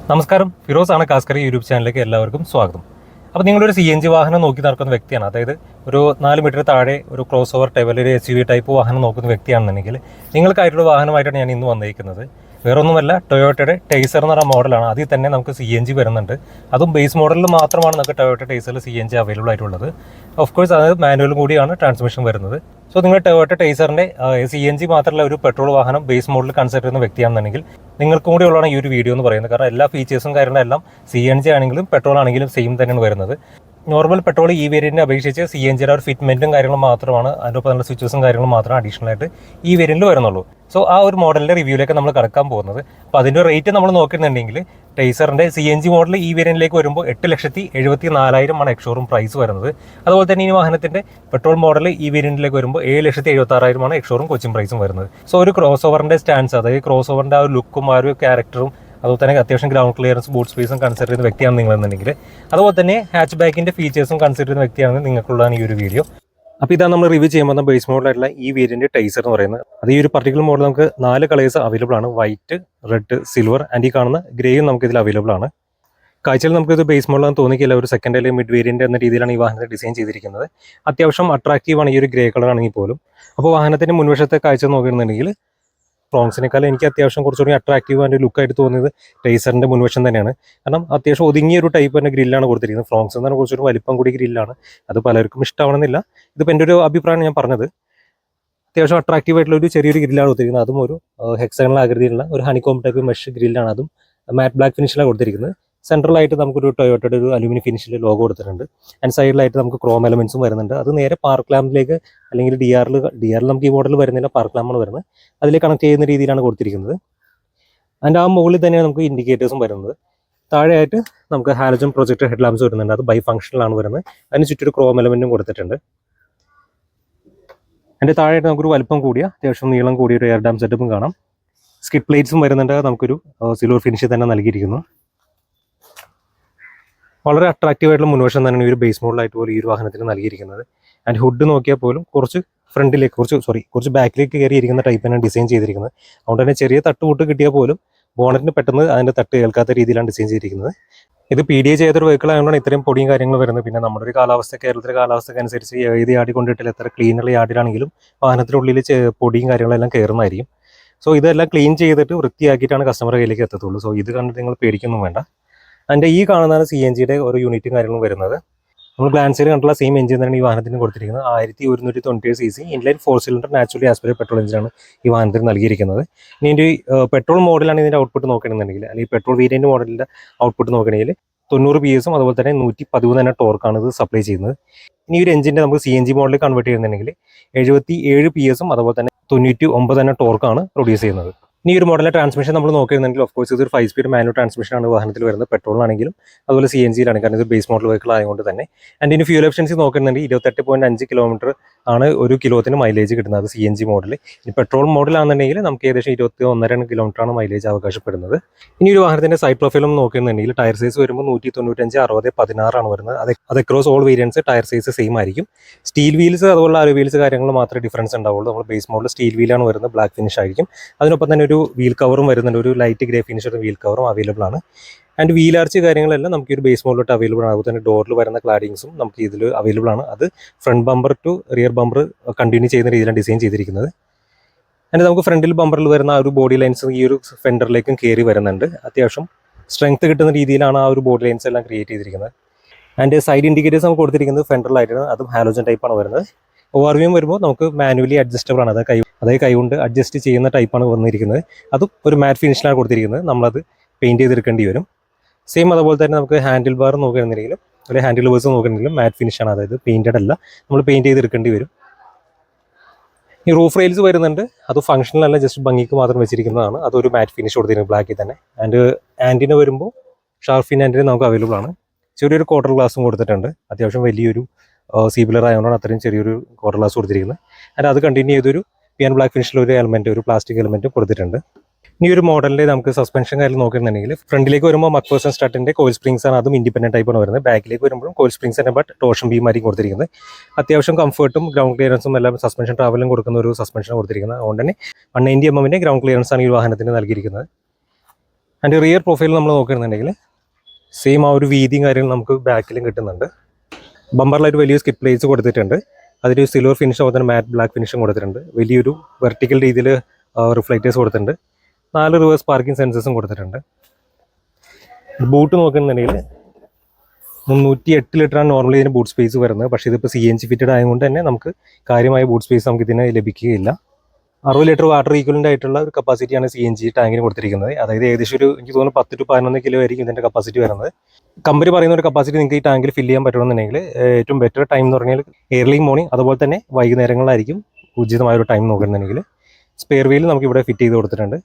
നമസ്കാരം, ഫിറോസ് ആണ് കാസ്കറി യൂട്യൂബ് ചാനലിലേക്ക് എല്ലാവർക്കും സ്വാഗതം. അപ്പോൾ നിങ്ങളൊരു CNG വാഹനം നോക്കി നടക്കുന്ന വ്യക്തിയാണ്, അതായത് ഒരു 4 മീറ്റർ താഴെ ഒരു ക്രോസ് ഓവർ ടൈപ്പ് അല്ലെങ്കിൽ SUV ടൈപ്പ് വാഹനം നോക്കുന്ന വ്യക്തിയാണെന്നുണ്ടെങ്കിൽ നിങ്ങൾക്കായിട്ടുള്ള വാഹനമായിട്ടാണ് ഞാൻ ഇന്ന് വന്നിരിക്കുന്നത്. വേറൊന്നുമല്ല, ടൊയോട്ടയുടെ ടേസർ എന്ന് പറഞ്ഞ മോഡലാണ്. അതിൽ തന്നെ നമുക്ക് CNG വരുന്നുണ്ട്. അതും ബേസ് മോഡലിൽ മാത്രമാണ് നമുക്ക് ടൊയോട്ട ടേസറിൽ CNG അവൈലബിൾ ആയിട്ടുള്ളത്. ഓഫ് കോഴ്സ് അത് മാനുവലും കൂടിയാണ് ട്രാൻസ്മിഷൻ വരുന്നത്. സോ നിങ്ങൾ ടൊയോട്ട ടേസറിൻ്റെ CNG മാത്രമല്ല ഒരു പെട്രോൾ വാഹനം ബേസ് മോഡൽ കൺസിഡർ ചെയ്യുന്ന വ്യക്തിയാണെന്നുണ്ടെങ്കിൽ നിങ്ങൾക്കും കൂടി ഉള്ളതാണ് ഈ ഒരു വീഡിയോ എന്ന് പറയുന്നത്. കാരണം എല്ലാ ഫീച്ചേഴ്സും കാര്യങ്ങളെല്ലാം CNG ആണെങ്കിലും പെട്രോൾ ആണെങ്കിലും സെയിം തന്നെയാണ് വരുന്നത്. നോർമൽ പെട്രോൾ ഈ വേരിയന്റിനെ അപേക്ഷിച്ച് CNGയുടെ ഒരു ഫിറ്റ്മെന്റും കാര്യങ്ങളും മാത്രമാണ്, അതിനൊപ്പം നല്ല സ്വിച്ചസും കാര്യങ്ങളും മാത്രമാണ് അഡീഷണൽ ആയിട്ട് ഈ വേരിയന്റിൽ വരുന്നുള്ളൂ. സോ ആ ഒരു മോഡലിന്റെ റിവ്യൂയിലേക്ക് നമ്മൾ കടക്കാൻ പോകുന്നത്. അപ്പോൾ അതിന്റെ റേറ്റ് നമ്മൾ നോക്കുന്നുണ്ടെങ്കിൽ ടേസറിന്റെ CNG മോഡൽ ഈ വേരിയന്റിലേക്ക് വരുമ്പോൾ 8,74,000 ആണ് എക്സ്ഷോറൂം പ്രൈസ് വരുന്നത്. അതുപോലെ തന്നെ ഈ വാഹനത്തിന്റെ പെട്രോൾ മോഡൽ ഈ വേരിയന്റിലേക്ക് വരുമ്പോൾ 7,76,000 ആണ് എക്സ്ഷോറൂം കോച്ചിങ് പ്രൈസും വരുന്നത്. സോ ഒരു ക്രോസ് ഓവറിന്റെ സ്റ്റാൻസ്, അതായത് ക്രോസ് ഓവറിന്റെ ആ ഒരു ലുക്കും ആ ഒരു ക്യാരക്ടറും അതുപോലെ തന്നെ അത്യാവശ്യം ഗ്രൗണ്ട് ക്ലിയറൻസ് ബൂട്ട് സ്പേസും കൺസിഡർ ചെയ്യുന്ന വ്യക്തിയാണ് നിങ്ങളെന്നുണ്ടെങ്കിൽ, അതുപോലെ തന്നെ ഹാച്ച് ബാക്കിന്റെ ഫീച്ചേഴ്സും കൺസിഡർ ചെയ്യുന്ന വ്യക്തിയാണ് നിങ്ങൾക്കുള്ളതാണ് ഈ ഒരു വീഡിയോ. അപ്പോൾ ഇതാണ് നമ്മൾ റിവ്യൂ ചെയ്യുമ്പോൾ ബേസ് മോഡലായിട്ടുള്ള ഈ വേരിയന്റ് ടൈസർ എന്ന് പറയുന്നത്. അത് ഈ ഒരു പർട്ടിക്കുലർ മോഡൽ നമുക്ക് 4 കളേഴ്സ് അവൈലബിൾ ആണ്: വൈറ്റ്, റെഡ്, സിൽവർ ആൻഡ് ഈ കാണുന്ന ഗ്രേയും നമുക്ക് ഇതിൽ അവൈലബിൾ ആണ്. കാഴ്ചയിൽ നമുക്കിത് ബേസ് മോഡലാണെന്ന് തോന്നിക്കില്ല, ഒരു സെക്കൻഡ് അല്ലെങ്കിൽ മിഡ് വേരിയന്റ് എന്ന രീതിയിലാണ് ഈ വാഹനത്തെ ഡിസൈൻ ചെയ്തിരിക്കുന്നത്. അത്യാവശ്യം അട്രാക്റ്റീവ് ആണ് ഈ ഒരു ഗ്രേ കളർ ആണെങ്കിൽ പോലും. അപ്പോൾ വാഹനത്തിന്റെ മുൻവശത്തെ കാഴ്ച നോക്കുകയാണെന്നുണ്ടെങ്കിൽ ഫ്രോൺസിനേക്കാളും എനിക്ക് അത്യാവശ്യം കുറച്ചുകൂടി അട്രാക്റ്റീവ് ആൻഡ് ലുക്കായിട്ട് തോന്നിയത് ടേസറിന്റെ മുൻവശം തന്നെയാണ്. കാരണം അത്യാവശ്യം ഒതുങ്ങിയ ഒരു ടൈപ്പ് തന്നെ ഗ്രില്ലാണ് കൊടുത്തിരിക്കുന്നത്. ഫ്രോൺസ് എന്നാണ് കുറച്ചൊരു വലിപ്പം കൂടി ഗ്രില്ലാണ്. അത് പലർക്കും ഇഷ്ടമാണെന്നില്ല, ഇതിപ്പോൾ എൻ്റെ ഒരു അഭിപ്രായമാണ് ഞാൻ പറഞ്ഞത്. അത്യാവശ്യം അട്രാക്റ്റീവ് ആയിട്ടുള്ള ഒരു ചെറിയൊരു ഗ്രില്ലാണ് കൊടുത്തിരിക്കുന്നത്. അതും ഒരു ഹെക്സഗണൽ ആകൃതിയിലുള്ള ഒരു ഹണികോം ടൈപ്പ് മെഷ് ഗ്രില്ലാണ്. അതും മാറ്റ് ബ്ലാക്ക് ഫിനിഷിലാണ് കൊടുത്തിരിക്കുന്നത്. സെൻട്രലായിട്ട് നമുക്കൊരു ടൊയോട്ടയുടെ ഒരു അലുമിനിയം ഫിനിഷിൽ ലോഗോ കൊടുത്തിട്ടുണ്ട്. ആൻഡ് സൈഡിലായിട്ട് നമുക്ക് ക്രോം എലമെന്റ്സും വരുന്നുണ്ട്. അത് നേരെ പാർക്ക് ലാമ്പിലേക്ക് അല്ലെങ്കിൽ ഡി ആറിൽ നമുക്ക് ഈ മോഡൽ വരുന്നില്ല, പാർക്ക് ലാമ്പാണ് വരുന്നത്. അതിലേക്ക് കണക്ട് ചെയ്യുന്ന രീതിയിലാണ് കൊടുത്തിരിക്കുന്നത്. ആൻഡ് ആ മുകളിൽ തന്നെയാണ് നമുക്ക് ഇൻഡിക്കേറ്റേഴ്സും വരുന്നത്. താഴെയായിട്ട് നമുക്ക് ഹാലജൻ പ്രൊജക്ടർ ഹെഡ് ലാമ്പ്സ് വരുന്നുണ്ട്. അത് ബൈ ഫംഗ്ഷനിലാണ് വരുന്നത്. അതിന് ചുറ്റൊരു ക്രോം എലമെന്റും കൊടുത്തിട്ടുണ്ട്. അതിൻ്റെ താഴെയായിട്ട് നമുക്കൊരു വലിപ്പം കൂടിയ അത്യാവശ്യം നീളം കൂടിയ ഒരു എയർ ഡാം സെറ്റപ്പും കാണാം. സ്കിഡ് പ്ലേറ്റ്സും വരുന്നുണ്ട്. നമുക്കൊരു സിൽവർ ഫിനിഷ് തന്നെ നൽകിയിരിക്കുന്നു. വളരെ അട്രാക്റ്റീവ് ആയിട്ടുള്ള മുൻവശം തന്നെയാണ് ഈ ഒരു ബേസ് മോഡലായിട്ട് പോലും ഈ ഒരു വാഹനത്തിന് നൽകിയിരിക്കുന്നത്. ആൻഡ് ഹുഡ് നോക്കിയാൽ പോലും കുറച്ച് ഫ്രണ്ടിലേക്ക് കുറച്ച് ബാക്കിലേക്ക് കയറിയിരിക്കുന്ന ടൈപ്പ് തന്നെയാണ് ഡിസൈൻ ചെയ്തിരിക്കുന്നത്. അതുകൊണ്ട് തന്നെ ചെറിയ തട്ടുപൊട്ട് കിട്ടിയാൽ പോലും ബോണറ്റിന് പെട്ടെന്ന് അതിൻ്റെ തട്ട് കേൾക്കാത്ത രീതിയിലാണ് ഡിസൈൻ ചെയ്തിരിക്കുന്നത്. ഇത് PDA ചെയ്തൊരു വെഹിക്കിൾ ആയതുകൊണ്ടാണ് ഇത്രയും പൊടിയും കാര്യങ്ങളും വരുന്നത്. പിന്നെ നമ്മുടെ ഒരു കാലാവസ്ഥ, കേരളത്തിലെ കാലാവസ്ഥയ്ക്ക് അനുസരിച്ച് ഏത് യാർഡ് കൊണ്ടിട്ടില്ല, എത്ര ക്ലീനുള്ള യാർഡിലാണെങ്കിലും വാഹനത്തിനുള്ളിൽ പൊടിയും കാര്യങ്ങളെല്ലാം കയറുന്നതായിരിക്കും. സോ ഇതെല്ലാം ക്ലീൻ ചെയ്തിട്ട് വൃത്തിയാക്കിയിട്ടാണ് കസ്റ്റമർ കയ്യിലേക്ക് എത്തത്തുള്ളൂ. സോ ഇത് കണ്ടിട്ട് നിങ്ങൾ പേടിക്കൊന്നും വേണ്ട. അതിൻ്റെ ഈ കാണുന്നതാണ് CNGയുടെ ഓരോ യൂണിറ്റും കാര്യങ്ങളും വരുന്നത്. നമ്മൾ ഗ്ലാൻസിൽ കണ്ടുള്ള സെയിം എഞ്ചിൻ തന്നെയാണ് ഈ വാഹനത്തിന് കൊടുത്തിരിക്കുന്നത്. 1197 cc inline 4 cylinder naturally aspirated petrol എഞ്ചിനാണ് ഈ വാഹനത്തിന് നൽകിയിരിക്കുന്നത്. ഇനി ഇതിൻ്റെ പെട്രോൾ മോഡലാണ് ഇതിൻ്റെ ഔട്ട്പുട്ട് നോക്കണമെന്നുണ്ടെങ്കിൽ, അല്ലെങ്കിൽ പെട്രോൾ വേരിയന്റ് മോഡലിൻ്റെ ഔട്ട്പുട്ട് നോക്കണമെങ്കിൽ 90 PS അതുപോലെ തന്നെ 113 തന്നെ ടോർക്കാണ് ഇത് സപ്ലൈ ചെയ്യുന്നത്. ഇനി ഒരു എഞ്ചിൻ്റെ നമുക്ക് CNG മോഡലിൽ കൺവേർട്ട് ചെയ്യുന്നുണ്ടെങ്കിൽ 77 PS അതുപോലെ തന്നെ 99 തന്നെ ടോർക്കാണ് പ്രൊഡ്യൂസ് ചെയ്യുന്നത്. ഇനി ഒരു മോഡലിലെ ട്രാൻസ്മിഷൻ നമ്മൾ നോക്കുകയാണെങ്കിൽ ഓഫ് കോഴ്സ് ഇതൊരു 5 സ്പീഡ് മാനുവൽ ട്രാൻസ്മിഷൻ ആണ് വാഹനത്തിൽ വരുന്നത്, പെട്രോളാണെങ്കിലും അതുപോലെ CNGയിലാണ്. കാരണം ഇത് ബേസ് മോഡൽ വെഹിക്കിൾ ആയതുകൊണ്ട് തന്നെ. ആൻഡ് ഇനി ഫ്യൂൽ എഫിഷ്യൻസി നോക്കുന്നുണ്ടെങ്കിൽ 28.5 കിലോമീറ്റർ ആണ് ഒരു കിലോത്തിന് മൈലേജ് കിട്ടുന്നത് CNG മോഡൽ. ഇനി പെട്രോൾ മോഡലാണെന്നുണ്ടെങ്കിൽ നമുക്ക് ഏകദേശം 21.5 കിലോമീറ്റർ ആണ് മൈലേജ് അവകാശപ്പെടുന്നത്. ഇനി ഒരു വാഹനത്തിന്റെ സൈഡ് പ്രൊഫൈലും നോക്കുന്നുണ്ടെങ്കിൽ ടയർ സൈസ് വരുമ്പോൾ 195, 60, 16 ആണ് വരുന്നത്. അത് across all variants tyre size same ആയിരിക്കും. സ്റ്റീൽ വീൽസ് അതുപോലെ അലോ വീൽസ് കാര്യങ്ങൾ മാത്രമേ ഡിഫറൻസ് ഉണ്ടാവുള്ളൂ. നമ്മൾ ബേസ് മോഡൽ സ്റ്റീൽ വീലാണ് വരുന്നത്, ബ്ലാക്ക് ഫിനിഷ് ആയിരിക്കും. അതിനൊപ്പം തന്നെ ഒരു വീൽ കവറും വരുന്നുണ്ട്, ഒരു ലൈറ്റ് ഗ്രേ ഫിനിഷ് വീൽ കവറും അവൈലബിൾ ആണ്. ആൻഡ് വീൽ ആർച്ച് കാര്യങ്ങളെല്ലാം നമുക്ക് ഈ ഒരു ബേസ് മോഡലോട്ട് അവൈലബിൾ ആണ്. അതുപോലെ തന്നെ ഡോറിൽ വരുന്ന ക്ലാഡിങ്സും നമുക്ക് ഇതിൽ അവൈലബിൾ ആണ്. അത് front bumper to rear bumper continue ചെയ്യുന്ന രീതിയിലാണ് ഡിസൈൻ ചെയ്തിരിക്കുന്നത്. ആൻഡ് നമുക്ക് ഫ്രണ്ടിൽ ബമ്പറിൽ വരുന്ന ആ ഒരു ബോഡി ലൈൻസ് ഈ ഒരു ഫെൻഡറിലേക്കും കയറി വരുന്നുണ്ട്. അത്യാവശ്യം സ്ട്രെങ്ത് കിട്ടുന്ന രീതിയിലാണ് ആ ഒരു ബോഡി ലൈൻസ് എല്ലാം ക്രിയേറ്റ് ചെയ്തിരിക്കുന്നത്. ആൻഡ് സൈഡ് ഇൻഡിക്കേറ്റേഴ്സ് നമുക്ക് കൊടുത്തിരിക്കുന്നത് ഫെൻഡറിലായിട്ടാണ്, അതും ഹാലോജൻ ടൈപ്പാണ് വരുന്നത്. ORVM വരുമ്പോൾ നമുക്ക് മാനുവലി അഡ്ജസ്റ്റബിൾ ആണ്, അതായത് കൈകൊണ്ട് അഡ്ജസ്റ്റ് ചെയ്യുന്ന ടൈപ്പാണ് വന്നിരിക്കുന്നത്. അതും ഒരു മാറ്റ് ഫിനിഷിലാണ് കൊടുത്തിരിക്കുന്നത്. നമ്മളത് പെയിൻറ്റ് ചെയ്തെടുക്കേണ്ടി വരും. സെയിം അതുപോലെ തന്നെ നമുക്ക് ഹാൻഡിൽ ബാർ നോക്കുകയാണെന്നുണ്ടെങ്കിലും അല്ലെങ്കിൽ ഹാൻഡിൽ ബേഴ്സ് നോക്കുകയാണെങ്കിലും മാറ്റ് ഫിനിഷാണ്, അതായത് പെയിൻറ്റഡ് അല്ല, നമ്മൾ പെയിൻറ്റ് ചെയ്തെടുക്കേണ്ടി വരും. ഈ റൂഫ് റെയിൽസ് വരുന്നുണ്ട്, അത് ഫംഗ്ഷണൽ അല്ല, ജസ്റ്റ് ഭംഗിക്ക് മാത്രം വെച്ചിരിക്കുന്നതാണ്. അതൊരു മാറ്റ് ഫിനിഷ് കൊടുത്തിരിക്കുന്നത് ബ്ലാക്കിൽ തന്നെ. ആൻഡ് ആൻറ്റിന വരുമ്പോൾ ഷാർഫിൻ ആൻറ്റിന നമുക്ക് അവൈലബിൾ ആണ്. ചെറിയൊരു ക്വാർട്ടർ ഗ്ലാസും കൊടുത്തിട്ടുണ്ട്. അത്യാവശ്യം വലിയൊരു സീബിലർ ആയതുകൊണ്ടാണ് അത്രയും ചെറിയൊരു ക്വാർട്ടർ ഗ്ലാസ് കൊടുത്തിരിക്കുന്നത്. ആൻഡ് അത് കണ്ടിന്യൂ ചെയ്തൊരു പിയാനോ ബ്ലാക്ക് ഫിനിഷിൽ ഒരു എലമെന്റ്, ഒരു പ്ലാസ്റ്റിക് എലമെന്റ് കൊടുത്തിട്ടുണ്ട്. ഇനി ഒരു മോഡലിൽ നമുക്ക് സസ്പെൻഷൻ കാര്യം നോക്കുകയാണെന്നുണ്ടെങ്കിൽ ഫ്രണ്ടിലേക്ക് വരുമ്പോൾ മക്ഫേഴ്സൺ സ്റ്റാർട്ടിന്റെ കോയിൽ സ്പ്രിങ്സ് ആണ്, അതും ഇൻഡിപെൻഡന്റ് ടൈപ്പാണ് വരുന്നത്. ബാക്കിലേക്ക് വരുമ്പോഴും കോയിൽ സ്പ്രിങ്സ് തന്നെ, ബട്ട് ടോർഷൻ ബീം ആയിരിക്കും കൊടുത്തിരിക്കുന്നത്. അത്യാവശ്യം കംഫർട്ടും ഗ്രൗണ്ട് ക്ലിയറൻസും എല്ലാം സസ്പെൻഷൻ ട്രാവലും കൊടുക്കുന്ന ഒരു സസ്പെൻഷൻ കൊടുത്തിരിക്കുന്നത്. അതുകൊണ്ട് തന്നെ 190 mm ഗ്രൗണ്ട് ക്ലിയറൻസ് ആണ് ഈ വാഹനത്തിന് നൽകിയിരിക്കുന്നത്. അതിൻ്റെ റിയർ പ്രൊഫൈൽ നമ്മൾ നോക്കുകയാണെന്നുണ്ടെങ്കിൽ സെയിം ആ ഒരു വീതിയും കാര്യങ്ങളും നമുക്ക് ബാക്കിലും കിട്ടുന്നുണ്ട്. ബമ്പറിലായിട്ട് വലിയ സ്കിപ്പ് പ്ലേറ്റ്സ് കൊടുത്തിട്ടുണ്ട്. അതിൽ സിൽവർ ഫിനിഷ് അതുപോലെ തന്നെ മാറ്റ് ബ്ലാക്ക് ഫിനിഷും കൊടുത്തിട്ടുണ്ട്. വലിയൊരു വെർട്ടിക്കൽ രീതിയിൽ റിഫ്ലക്റ്റേഴ്സ് കൊടുത്തിട്ടുണ്ട്. 4 റിവേഴ്സ് പാർക്കിംഗ് സെൻസേഴ്സും കൊടുത്തിട്ടുണ്ട്. ബൂട്ട് നോക്കുകയാണെന്നുണ്ടെങ്കിൽ 308 ലിറ്ററാണ് നോർമലി ഇതിന് ബൂട്ട് സ്പേസ് വരുന്നത്. പക്ഷേ ഇതിപ്പോൾ CNG ഫിറ്റഡ് ആയതുകൊണ്ട് തന്നെ നമുക്ക് കാര്യമായ ബൂട്ട് സ്പേസ് നമുക്ക് ഇതിന് ലഭിക്കുകയില്ല. 60 ലിറ്റർ വാട്ടർ ഈക്വലൻ്റ് ആയിട്ടുള്ള ഒരു കപ്പാസിറ്റിയാണ് CNG ടാങ്കിന് കൊടുത്തിരിക്കുന്നത്. അതായത് ഏകദേശം എനിക്ക് തോന്നുന്നു 10 to 11 കിലോ ആയിരിക്കും ഇതിൻ്റെ കപ്പാസിറ്റി വരുന്നത്. കമ്പനി പറയുന്ന ഒരു കപ്പാസിറ്റി നിങ്ങൾക്ക് ഈ ടാങ്കിൽ ഫില്ല് ചെയ്യാൻ പറ്റുമെന്നുണ്ടെങ്കിൽ ഏറ്റവും ബെറ്റർ ടൈം എന്ന് പറഞ്ഞാൽ ഏർലി മോർണിംഗ് അതുപോലെ തന്നെ വൈകുന്നേരങ്ങളിലായിരിക്കും ഉചിതമായ ഒരു ടൈം നോക്കുന്നുണ്ടെങ്കിൽ. സ്പെയർ വീൽ നമുക്ക് ഇവിടെ ഫിറ്റ് ചെയ്ത് കൊടുത്തിട്ടുണ്ട്.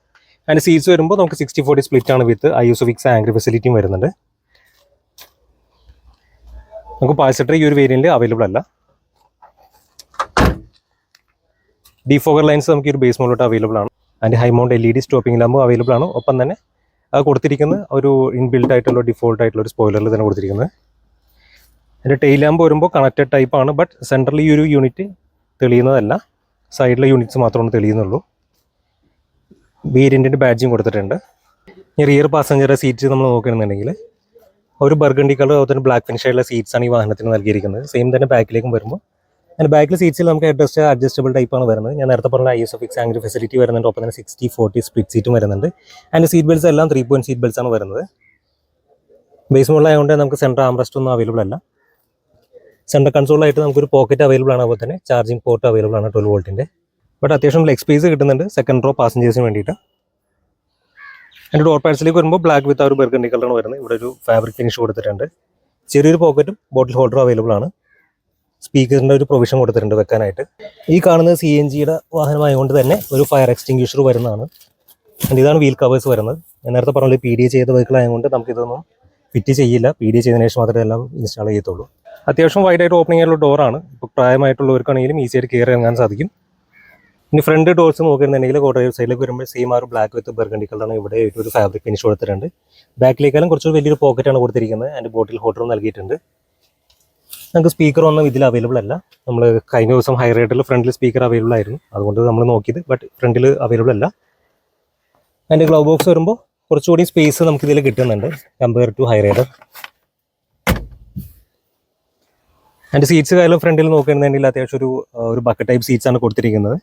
അതിൻ്റെ സീറ്റ്സ് വരുമ്പോൾ നമുക്ക് 60-40 സ്പ്ലിറ്റ് ആണ് വിത്ത് ISOFIX ആങ്കർ ഫെസിലിറ്റിയും വരുന്നുണ്ട്. നമുക്ക് പാസറ്റർ ഈ ഒരു വേരിയൻറ്റ് അവൈലബിൾ അല്ല. ഡിഫോഗർ ലൈൻസ് നമുക്ക് ഈ ഒരു ബേസ് മോഡിലോട്ട് അവൈലബിൾ ആണ്. അതിൻ്റെ high mount LED stopping lamp available ആണ്. ഒപ്പം തന്നെ കൊടുത്തിരിക്കുന്ന ഒരു ഇൻബിൽഡ് ആയിട്ടുള്ള ഡിഫോൾട്ട് ആയിട്ടുള്ള ഒരു സ്പോയിലറിൽ തന്നെ കൊടുത്തിരിക്കുന്നത്. അതിൻ്റെ ടെയിൽ ലാമ്പ് വരുമ്പോൾ കണക്റ്റഡ് ടൈപ്പ് ആണ്. ബട്ട് സെൻട്രൽ ഈ ഒരു യൂണിറ്റ് തെളിയുന്നതല്ല, സൈഡിലെ യൂണിറ്റ്സ് മാത്രമാണ് തെളിയുന്നുള്ളൂ. വേരിയൻറ്റിൻ്റെ ബാഡ്ജിങ് കൊടുത്തിട്ടുണ്ട്. ഈ റിയർ പാസഞ്ചറുടെ സീറ്റ് നമ്മൾ നോക്കുകയാണെന്നുണ്ടെങ്കിൽ ഒരു ബർഗണ്ടി കളർ അതുപോലെ തന്നെ ബ്ലാക്ക് ഫിനിഷ് ആയിട്ടുള്ള സീറ്റ്സാണ് ഈ വാഹനത്തിന് നൽകിയിരിക്കുന്നത്. സെയിം തന്നെ ബാക്കിലേക്കും വരുമ്പോൾ അതിൻ്റെ ബാക്കിൽ സീറ്റ്സിൽ നമുക്ക് അഡ്ജസ്റ്റബിൾ ടൈപ്പാണ് വരുന്നത്. ഞാൻ നേരത്തെ പറഞ്ഞ ISOFIX ആങ്കർ ഫെസിലിറ്റി വരുന്നുണ്ട്. ഒപ്പം തന്നെ 60-40 സ്പ്ലിറ്റ് സീറ്റും വരുന്നുണ്ട്. അതിൻ്റെ സീറ്റ് ബെൽറ്റ്സ് എല്ലാം 3-point സീറ്റ് ബെൽറ്റ്സ് ആണ് വരുന്നത്. ബേസ് മോഡിലായതുകൊണ്ട് നമുക്ക് സെൻട്രൽ ആംറസ്റ്റ് ഒന്നും അവൈലബിൾ അല്ല. സെൻട്രൽ കൺസോളായിട്ട് നമുക്കൊരു പോക്കറ്റ് അവൈലബിൾ ആണ്. അതുപോലെ തന്നെ ചാർജിങ് പോർട്ട് അവൈലബിൾ ആണ് 12 വോൾട്ടിൻ്റെ. ബട്ട് അത്യാവശ്യം ലെഗ് സ്പേസ് കിട്ടുന്നുണ്ട് സെക്കൻഡ് റോ പാസഞ്ചേഴ്സിന് വേണ്ടിയിട്ട്. അതിൻ്റെ ഡോർ പാഡ്സിലേക്ക് വരുമ്പോൾ ബ്ലാക്ക് വിത്ത് ആ ഒരു ബർഗണ്ടി കളറാണ് വരുന്നത്. ഇവിടെ ഒരു ഫാബ്രിക് ഫിനിഷ് കൊടുത്തിട്ടുണ്ട്. ചെറിയൊരു പോക്കറ്റും ബോട്ടിൽ ഹോൾഡറും അവൈലബിൾ ആണ്. സ്പീക്കറിൻ്റെ ഒരു പ്രൊവിഷൻ കൊടുത്തിട്ടുണ്ട് വെക്കാനായിട്ട്. ഈ കാണുന്നത് CNGയുടെ വാഹനമായതുകൊണ്ട് തന്നെ ഒരു ഫയർ എക്സ്റ്റിങ്ക്വിഷർ വരുന്നതാണ്. ആൻഡ് ഇതാണ് വീൽ കവേഴ്സ് വരുന്നത്. ഞാൻ നേരത്തെ പറഞ്ഞത് PDA ചെയ്ത വെഹിക്കിൾ ആയതുകൊണ്ട് നമുക്കിതൊന്നും ഫിറ്റ് ചെയ്യില്ല. PDA ചെയ്തതിനു ശേഷം മാത്രമേ എല്ലാം ഇൻസ്റ്റാൾ ചെയ്യത്തുള്ളൂ. അത്യാവശ്യം വൈഡായിട്ട് ഓപ്പണിംഗ് ആയിട്ടുള്ള ഡോറാണ്. ഇപ്പോൾ പ്രായമായിട്ടുള്ളവർക്കാണെങ്കിലും ഈസിയായിട്ട് കയറി ഇറങ്ങാൻ സാധിക്കും. ഇനി ഫ്രണ്ട് ഡോർസ് നോക്കുകയാണെന്നുണ്ടെങ്കിൽ ഡ്രൈവർ സൈഡിലേക്ക് വരുമ്പോൾ സെയിം ആ ഒരു ബ്ലാക്ക് വിത്ത് ബർഗണ്ടി കളറാണ്. ഇവിടെ ഒരു ഫാബ്രിക് ഫിനിഷ് കൊടുത്തിട്ടുണ്ട്. ബാക്കിലേക്കാളും കുറച്ച് വലിയൊരു പോക്കറ്റാണ് കൊടുത്തിരിക്കുന്നത്. അതിൻ്റെ ബോട്ടിൽ ഹോൾഡറും നൽകിയിട്ടുണ്ട്. നമുക്ക് സ്പീക്കർ ഒന്നും ഇതിൽ അവൈലബിൾ അല്ല. നമ്മൾ കഴിഞ്ഞ ദിവസം ഹൈ റൈഡറിൽ ഫ്രണ്ടിൽ സ്പീക്കർ അവൈലബിൾ ആയിരുന്നു, അതുകൊണ്ട് നമ്മൾ നോക്കിയത്. ബട്ട് ഫ്രണ്ടിൽ അവൈലബിൾ അല്ല. അതിൻ്റെ ഗ്ലൗ ബോക്സ് വരുമ്പോൾ കുറച്ചുകൂടി സ്പേസ് നമുക്ക് ഇതിൽ കിട്ടുന്നുണ്ട് കമ്പയർ ടു ഹൈ റൈഡർ. അതിൻ്റെ സീറ്റ്സ് കാര്യം ഫ്രണ്ടിൽ നോക്കുകയാണെന്നുണ്ടെങ്കിൽ അത്യാവശ്യം ഒരു ബക്കറ്റ് ടൈപ്പ് സീറ്റ്സ് ആണ് കൊടുത്തിരിക്കുന്നത്.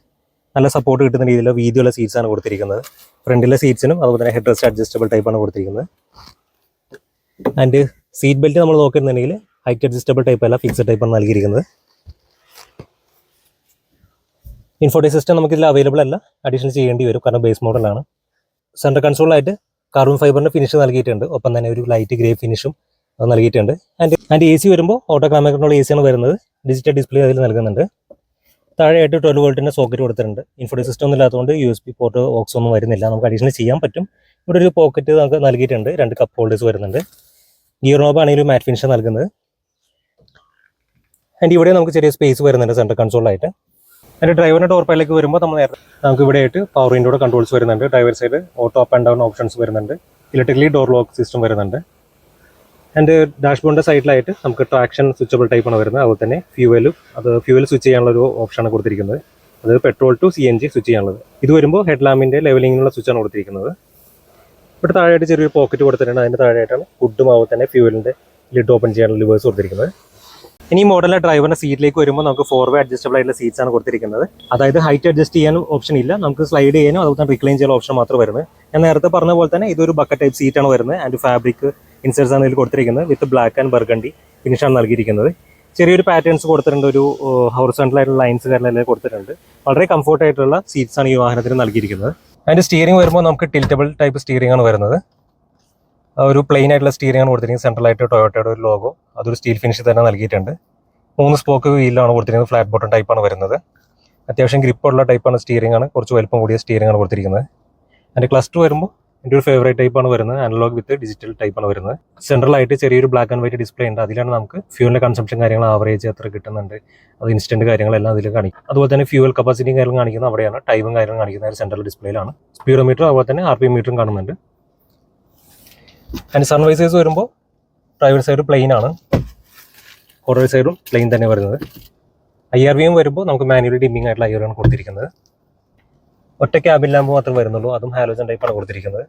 നല്ല സപ്പോർട്ട് കിട്ടുന്ന രീതിയിലുള്ള വീതിയുള്ള സീറ്റ്സ് ആണ് കൊടുത്തിരിക്കുന്നത്. ഫ്രണ്ടിലെ സീറ്റ്സിനും അതുപോലെ തന്നെ ഹെഡ് റെസ്റ്റ് അഡ്ജസ്റ്റബിൾ ടൈപ്പാണ് കൊടുത്തിരിക്കുന്നത്. അതിൻ്റെ സീറ്റ് ബെൽറ്റ് നമ്മൾ നോക്കുകയാണെന്നുണ്ടെങ്കിൽ ഹൈറ്റ് അഡ്ജസ്റ്റബിൾ ടൈപ്പ് അല്ല, ഫിക്സഡ് ടൈപ്പാണ് നൽകിയിരിക്കുന്നത്. ഇൻഫോർട്ടൈൻ സിസ്റ്റം നമുക്കിതിൽ അവൈലബിൾ അല്ല, അഡീഷണൽ ചെയ്യേണ്ടി വരും കാരണം ബേസ് മോഡലാണ്. സെൻട്രൽ കൺസോളായിട്ട് കാർബൺ ഫൈബറിൻ്റെ ഫിനിഷ് നൽകിയിട്ടുണ്ട്. ഒപ്പം തന്നെ ഒരു ലൈറ്റ് ഗ്രേ ഫിനിഷും നൽകിയിട്ടുണ്ട്. ആൻഡ് AC വരുമ്പോൾ ഓട്ടോ ക്ലൈമാറ്റ് കൺട്രോൾ AC ആണ് വരുന്നത്. ഡിജിറ്റൽ ഡിസ്പ്ലേ അതിൽ നൽകുന്നുണ്ട്. താഴെയായിട്ട് 12 വോൾട്ടിൻ്റെ സോക്കറ്റ് കൊടുത്തിട്ടുണ്ട്. ഇൻഫോർട്ടൈൻ സിസ്റ്റം ഒന്നും ഇല്ലാത്തതുകൊണ്ട് USB പോർട്ട് ഓക്സ് ഒന്നും വരുന്നില്ല. നമുക്ക് അഡീഷണൽ ചെയ്യാൻ പറ്റും. ഇവിടെ ഒരു പോക്കറ്റ് നമുക്ക് നൽകിയിട്ടുണ്ട്. 2 കപ്പ് ഹോൾഡേഴ്സ് വരുന്നുണ്ട്. ഗിയർ നോബ് ആണെങ്കിലും മാറ്റ് ഫിനിഷ് നൽകുന്നത്. ആൻഡ് ഇവിടെ നമുക്ക് ചെറിയ സ്പേസ് വരുന്നുണ്ട് സെൻട്രൽ കൺസോളായിട്ട്. അതിൻ്റെ ഡ്രൈവറിൻ്റെ ഡോർ പാഡിലേക്ക് വരുമ്പോൾ നമുക്ക് ഇവിടെ ആയിട്ട് പവർ വിൻഡോയുടെ കൺട്രോൾസ് വരുന്നുണ്ട്. Driver side auto up and down options വരുന്നുണ്ട്. ഇലക്ട്രിക്കലി ഡോർ ലോക്ക് സിസ്റ്റം വരുന്നുണ്ട്. ആൻഡ് ഡാഷ്ബോർഡിൻ്റെ സൈഡിലായിട്ട് നമുക്ക് ട്രാക്ഷൻ സ്വിച്ചബിൾ ടൈപ്പാണ് വരുന്നത്. അതുപോലെ തന്നെ ഫ്യൂവൽ സ്വിച്ച് ചെയ്യാനുള്ള ഒരു ഓപ്ഷനാണ് കൊടുത്തിരിക്കുന്നത്. അതായത് പെട്രോൾ ടു CNG സ്വിച്ച് ചെയ്യാനുള്ളത്. ഇത് വരുമ്പോൾ ഹെഡ് ലാമ്പിൻ്റെ ലെവലിങ്ങിനുള്ള സ്വിച്ചാണ് കൊടുത്തിരിക്കുന്നത്. ഇവിടെ താഴെയായിട്ട് ചെറിയൊരു പോക്കറ്റ് കൊടുത്തിട്ടുണ്ട്. അതിൻ്റെ താഴെയായിട്ടാണ് ഫുഡും അതുപോലെ തന്നെ ഫ്യൂവലിൻ്റെ ലിഡ് ഓപ്പൺ ചെയ്യാനുള്ള ലിവേഴ്സ് കൊടുത്തിരിക്കുന്നത്. ഇനി മോഡലിലെ ഡ്രൈവറിൻ്റെ സീറ്റിലേക്ക് വരുമ്പോൾ നമുക്ക് 4-way അഡ്ജസ്റ്റബിൾ ആയിട്ടുള്ള സീറ്റ്സ് ആണ് കൊടുത്തിരിക്കുന്നത്. അതായത് ഹൈറ്റ് അഡ്ജസ്റ്റ് ചെയ്യാനും ഓപ്ഷൻ ഇല്ല, നമുക്ക് സ്ലൈഡ് ചെയ്യാനും അതുപോലെ തന്നെ റിക്ലൈൻ ചെയ്യാൻ ഓപ്ഷൻ മാത്രമേ വരുന്നത്. ഞാൻ നേരത്തെ പറഞ്ഞ പോലെ തന്നെ ഇതൊരു ബക്കറ്റ് ടൈപ്പ് സീറ്റാണ് വരുന്നത്. ആൻഡ് ഫാബ്രിക് ഇൻസേർട്സ് ആണ് ഇതിൽ കൊടുത്തിരിക്കുന്നത്. വിത്ത് ബ്ലാക്ക് ആൻഡ് ബർഗണ്ടി ഫിനിഷാണ് നൽകിയിരിക്കുന്നത്. ചെറിയൊരു പാറ്റേൺസ് കൊടുത്തിട്ടുണ്ട്. ഒരു ഹൊറിസോണ്ടൽ ആയിട്ടുള്ള ലൈൻസ് കാര്യങ്ങളെല്ലാം കൊടുത്തിട്ടുണ്ട്. വളരെ കംഫോർട്ട് ആയിട്ടുള്ള സീറ്റ്സ് ആണ് ഈ വാഹനത്തിന് നൽകിയിരിക്കുന്നത്. അതിൻ്റെ സ്റ്റിയറിംഗ് വരുമ്പോൾ നമുക്ക് ടിൽറ്റബിൾ ടൈപ്പ് സ്റ്റിയറിംഗ് ആണ് വരുന്നത്. ഒരു പ്ലെയിൻ ആയിട്ടുള്ള സ്റ്റിയറിംഗ് ആണ് കൊടുത്തിരിക്കുന്നത്. സെൻട്രലായിട്ട് ടൊയോട്ടയുടെ ഒരു ലോഗോ, അതൊരു സ്റ്റീൽ ഫിനിഷ് തന്നെ നൽകിയിട്ടുണ്ട്. 3 സ്പോക്ക് വീലാണ് കൊടുത്തിരിക്കുന്നത്. ഫ്ലാറ്റ് ബോട്ടം ടൈപ്പാണ് വരുന്നത്. അത്യാവശ്യം ഗ്രിപ്പുള്ള ടൈപ്പാണ് സ്റ്റിയറിംഗ് ആണ്. കുറച്ച് വലുപ്പം കൂടിയ സ്റ്റിയറിംഗ് ആണ് കൊടുത്തിരിക്കുന്നത്. അതിൻ്റെ ക്ലസ്റ്റർ വരുമ്പോൾ എൻ്റെ ഒരു ഫേവറേറ്റ് ടൈപ്പാണ് വരുന്നത്. അനലോഗ് വിത്ത് ഡിജിറ്റൽ ടൈപ്പാണ് വരുന്നത്. സെൻട്രലായിട്ട് ചെറിയൊരു ബ്ലാക്ക് ആൻഡ് വൈറ്റ് ഡിസ്പ്ലേ ഉണ്ട്. അതിലാണ് നമുക്ക് ഫ്യൂവലിൻ്റെ കൺസംഷൻ കാര്യങ്ങൾ ആവറേജ് എത്ര കിട്ടുന്നുണ്ട്, അത് ഇൻസ്റ്റൻറ്റ് കാര്യങ്ങളെല്ലാം അതിൽ കാണിക്കും. അതുപോലെ തന്നെ ഫ്യൂവൽ കപ്പാസിറ്റിയും കാര്യങ്ങളും കാണിക്കുന്നത് അവിടെയാണ്. ടൈമും കാര്യങ്ങളും കാണിക്കുന്നത് സെൻട്രൽ ഡിസ്പ്ലേയിലാണ്. സ്പീഡോമീറ്റർ അതുപോലെ തന്നെ RPM മീറ്ററും കാണുന്നുണ്ട്. അതിന് സൺവൈസേഴ്സ് വരുമ്പോൾ ഡ്രൈവർ സൈഡ് പ്ലെയിൻ ആണ്, കോർണർ സൈഡും പ്ലെയിൻ തന്നെ വരുന്നത്. IRVM വരുമ്പോൾ നമുക്ക് മാനുവലി ഡിമ്മിങ് ആയിട്ടുള്ള IR ആണ് കൊടുത്തിരിക്കുന്നത്. ഒറ്റ ക്യാബിൻ ലാമ്പ് മാത്രമേ വരുന്നുള്ളൂ, അതും ഹാലോജൻ ടൈപ്പാണ് കൊടുത്തിരിക്കുന്നത്.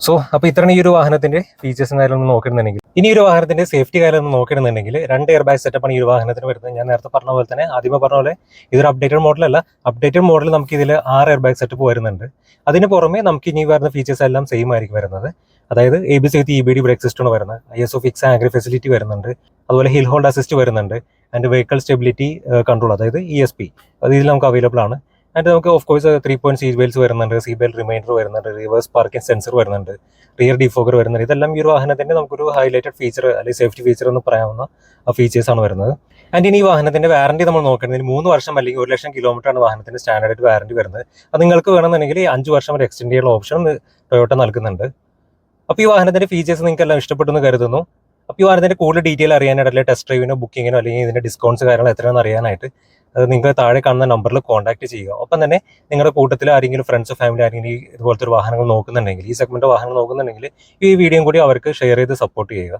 സോ അപ്പോൾ ഇത്രയാണ് ഈ ഒരു വാഹനത്തിന്റെ ഫീച്ചേഴ്സും കാര്യങ്ങളൊന്നും നോക്കുന്നുണ്ടെങ്കിൽ, ഇനി ഒരു വാഹനത്തിന്റെ സേഫ്റ്റി കാര്യങ്ങളൊന്നും നോക്കണമെന്നുണ്ടെങ്കിൽ 2 എയർ ബാഗ് സെറ്റപ്പാണ് ഈ ഒരു വാഹനത്തിന് വരുന്നത്. ഞാൻ നേരത്തെ പറഞ്ഞ പോലെ തന്നെ, ആദ്യമേ പറഞ്ഞ പോലെ ഇതൊരു അപ്ഡേറ്റഡ് മോഡലല്ല. അപ്ഡേറ്റഡ് മോഡൽ നമുക്ക് ഇതിൽ 6 എയർ ബാഗ് സെറ്റപ്പ് വരുന്നുണ്ട്. അതിന് പുറമെ നമുക്ക് ഇനി വരുന്ന ഫീച്ചേഴ്സ് എല്ലാം സെയിം ആയിരിക്കും വരുന്നത്. അതായത് ABS വിത്ത് EBD ബ്രേക്ക് സിസ്റ്റം വരുന്നത്, ISO ഫിക്സ് ആംഗിൾ ഫെസിലിറ്റി വരുന്നുണ്ട്, അതുപോലെ ഹിൽ ഹോൾഡ് അസിസ്റ്റ് വരുന്നുണ്ട്, ആൻഡ് വെഹിക്കിൾ സ്റ്റെബിലിറ്റി കൺട്രോൾ അതായത് ESP അത് ഇതിൽ നമുക്ക് അവൈലബിൾ ആണ്. ആൻഡ് നമുക്ക് of course 3 point seat belts വരുന്നുണ്ട്, സീറ്റ് ബെൽറ്റ് റിമൈൻഡർ വരുന്നുണ്ട്, റിവേഴ്സ് പാർക്കിംഗ് സെൻസർ വരുന്നുണ്ട്, റിയർ ഡിഫോഗർ വരുന്നുണ്ട്. ഇതെല്ലാം ഈ ഒരു വാഹനത്തിന്റെ നമുക്കൊരു ഹൈലൈറ്റഡ് ഫീച്ചർ അല്ലെങ്കിൽ സേഫ്റ്റി ഫീച്ചർ എന്ന് പറയാവുന്ന ഫീച്ചേഴ്സ് ആണ് വരുന്നത്. ആൻഡ് ഇനി ഈ വാഹനത്തിന്റെ വാറന്റി നമ്മൾ നോക്കുകയാണെങ്കിൽ 3 വർഷം അല്ലെങ്കിൽ 1 ലക്ഷം കിലോമീറ്റർ ആണ് വാഹനത്തിന്റെ സ്റ്റാൻഡേർഡ് വാറന്റി വരുന്നത്. അത് നിങ്ങൾക്ക് വേണമെന്നുണ്ടെങ്കിൽ 5 വർഷം വരെ എക്സ്റ്റെൻഡ് ചെയ്യാനുള്ള ഓപ്ഷൻ ടൊയോട്ട നൽകുന്നുണ്ട്. അപ്പോൾ ഈ വാഹനത്തിന്റെ ഫീച്ചേഴ്സ് നിങ്ങൾക്ക് എല്ലാം ഇഷ്ടപ്പെട്ടെന്ന് കരുതുന്നു. അപ്പോൾ ഈ വാഹനത്തിന്റെ കൂടുതൽ ഡീറ്റെയിൽ അറിയാനായിട്ട്, അല്ലെങ്കിൽ ടെസ്റ്റ് ഡ്രൈവിനോ ബുക്കിങ്ങിനോ അല്ലെങ്കിൽ ഇതിന്റെ ഡിസ്കൗണ്ട്സ് കാര്യങ്ങൾ എത്രയാണെന്ന് അറിയാനായിട്ട് നിങ്ങൾ താഴെ കാണുന്ന നമ്പറിൽ കോൺടാക്ട് ചെയ്യുക. ഒപ്പം തന്നെ നിങ്ങളുടെ കൂട്ടത്തിൽ ആരെങ്കിലും ഫ്രണ്ട്സ് ഫാമിലി ആരെങ്കിലും ഇതുപോലത്തെ ഒരു വാഹനങ്ങൾ നോക്കുന്നുണ്ടെങ്കിൽ, ഈ സെഗ്മെന്റ് വാഹനങ്ങൾ നോക്കുന്നുണ്ടെങ്കിൽ ഈ വീഡിയോയും കൂടി അവർക്ക് ഷെയർ ചെയ്ത് സപ്പോർട്ട് ചെയ്യുക.